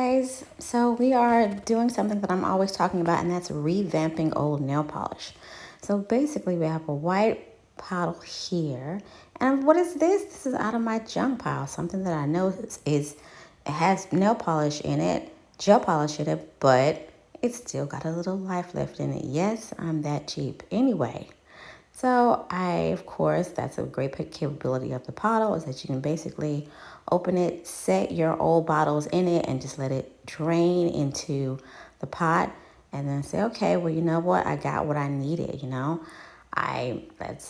guys. So we are doing something that I'm always talking about, and that's revamping old nail polish. So basically, we have a white bottle here. And what is this? This is out of my junk pile. Something that I know is it has nail polish in it, gel polish in it, but it's still got a little life left in it. Yes, I'm that cheap. Anyway, so of course, that's a great capability of the Pottle is that you can basically open it, set your old bottles in it, and just let it drain into the pot, and then say, okay, well, you know what, I got what I needed.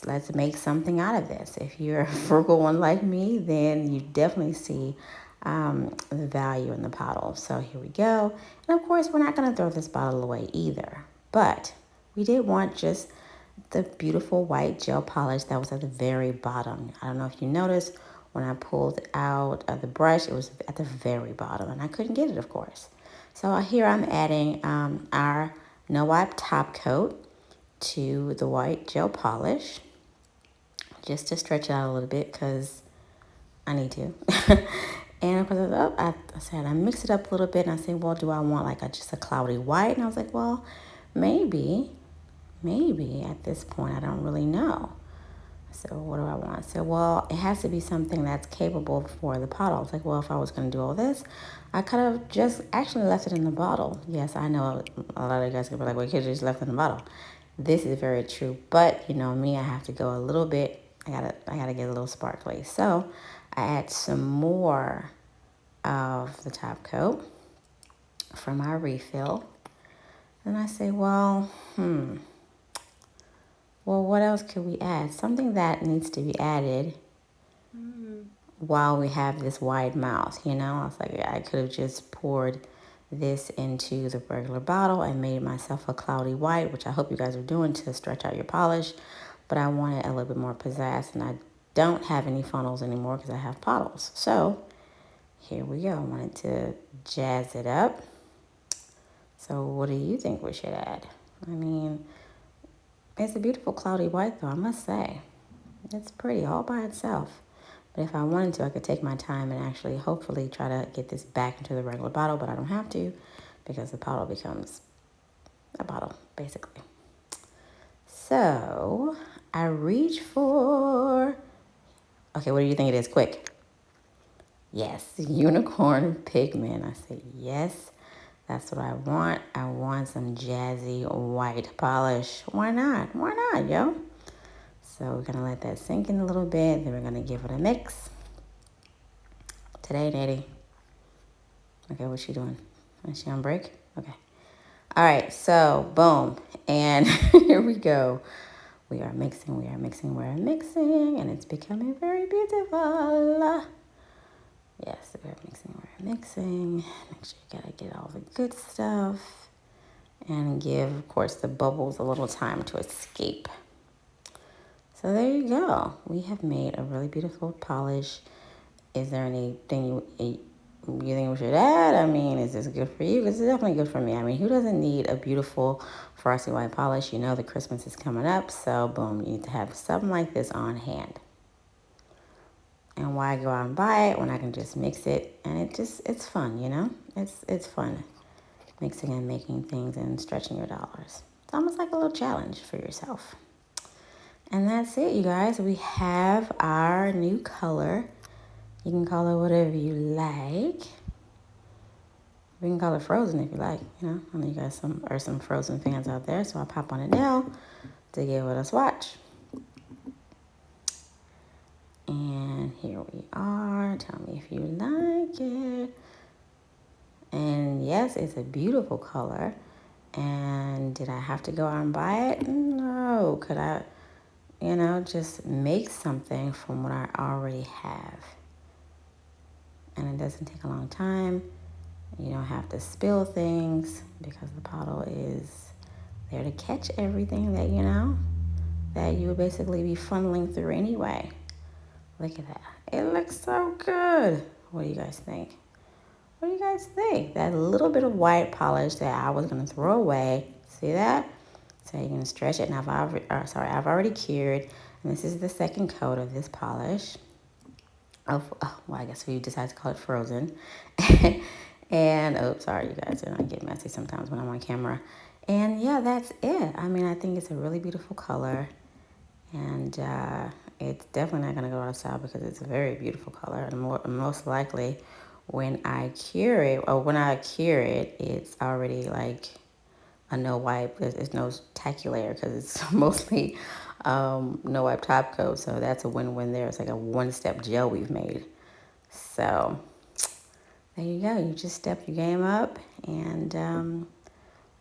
Let's make something out of this. If you're a frugal one like me, then you definitely see the value in the bottle. So here we go, and of course, we're not going to throw this bottle away either, but we did want just the beautiful white gel polish that was at the very bottom. I don't know if you noticed when I pulled out of the brush, it was at the very bottom, and I couldn't get it, of course. So here I'm adding our no wipe top coat to the white gel polish just to stretch it out a little bit because I need to. And of course, I mixed it up a little bit, and I said, well, do I want like just a cloudy white? And I was like, well, maybe at this point, I don't really know. So what do I want? So, well, it has to be something that's capable for the bottle. I was like, well, if I was going to do all this, I could have just actually left it in the bottle. Yes, I know a lot of you guys could be like, well, you could have just left it in the bottle. This is very true. But, you know me, I have to go a little bit. I gotta get a little sparkly. So I add some more of the top coat from our refill. And I say, well, what else could we add? Something that needs to be added while we have this wide mouth, I was like, I could have just poured this into the regular bottle and made myself a cloudy white, which I hope you guys are doing to stretch out your polish. But I wanted a little bit more pizzazz, and I don't have any funnels anymore because I have Pottles. So here we go. I wanted to jazz it up. So what do you think we should add? I mean, it's a beautiful cloudy white, though, I must say. It's pretty all by itself. But if I wanted to, I could take my time and actually hopefully try to get this back into the regular bottle, but I don't have to because the bottle becomes a bottle, basically. So I reach for, okay, what do you think it is? Quick. Yes, unicorn pigment. I said, yes, that's what I want. I want some jazzy white polish. Why not? Why not, yo? So we're going to let that sink in a little bit. Then we're going to give it a mix. Today, Nettie. Okay, what's she doing? Is she on break? Okay. All right, so boom. And here we go. We are mixing, and it's becoming very beautiful. Yes, we're mixing. Make sure you gotta get all the good stuff. And give, of course, the bubbles a little time to escape. So there you go. We have made a really beautiful polish. Is there anything you think we should add? I mean, is this good for you? This is definitely good for me. I mean, who doesn't need a beautiful frosty white polish? You know the Christmas is coming up, so boom, you need to have something like this on hand. And why go out and buy it when I can just mix it? And it's fun, It's fun mixing and making things and stretching your dollars. It's almost like a little challenge for yourself. And that's it, you guys. We have our new color. You can call it whatever you like. We can call it frozen if you like. I know you guys are some frozen fans out there, so I'll pop on it now to give it a swatch. And here we are. Tell me if you like it. And yes, it's a beautiful color. And did I have to go out and buy it? No. Could I, just make something from what I already have? And it doesn't take a long time. You don't have to spill things because the bottle is there to catch everything that you would basically be funneling through anyway. Look at that. It looks so good. What do you guys think? That little bit of white polish that I was going to throw away. See that? So you're going to stretch it. And I've already cured. And this is the second coat of this polish. I guess we decided to call it frozen. And, oh, sorry, you guys, I get messy sometimes when I'm on camera. And yeah, that's it. I mean, I think it's a really beautiful color. And it's definitely not going to go out of style because it's a very beautiful color. And most likely, when I cure it, it's already like a no wipe. There's no tacky layer because it's mostly no wipe top coat. So that's a win-win there. It's like a one-step gel we've made. So there you go. You just step your game up and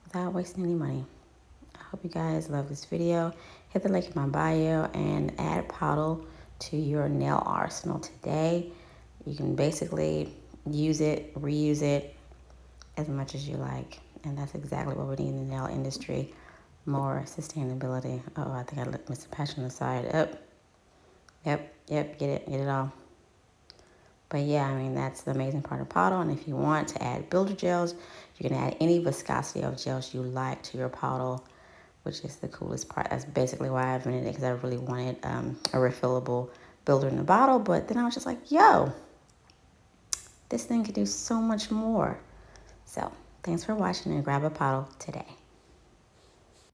without wasting any money. I hope you guys love this video. Hit the link in my bio and add Pottle to your nail arsenal today. You can basically use it, reuse it as much as you like. And that's exactly what we need in the nail industry. More sustainability. Oh, I think I let Mr. Passion aside. Yep, get it all. But yeah, I mean, that's the amazing part of Pottle. And if you want to add builder gels, you can add any viscosity of gels you like to your Pottle, which is the coolest part. That's basically why I invented it, because I really wanted a refillable builder in the bottle. But then I was just like, yo, this thing could do so much more. So thanks for watching and grab a Pottle today.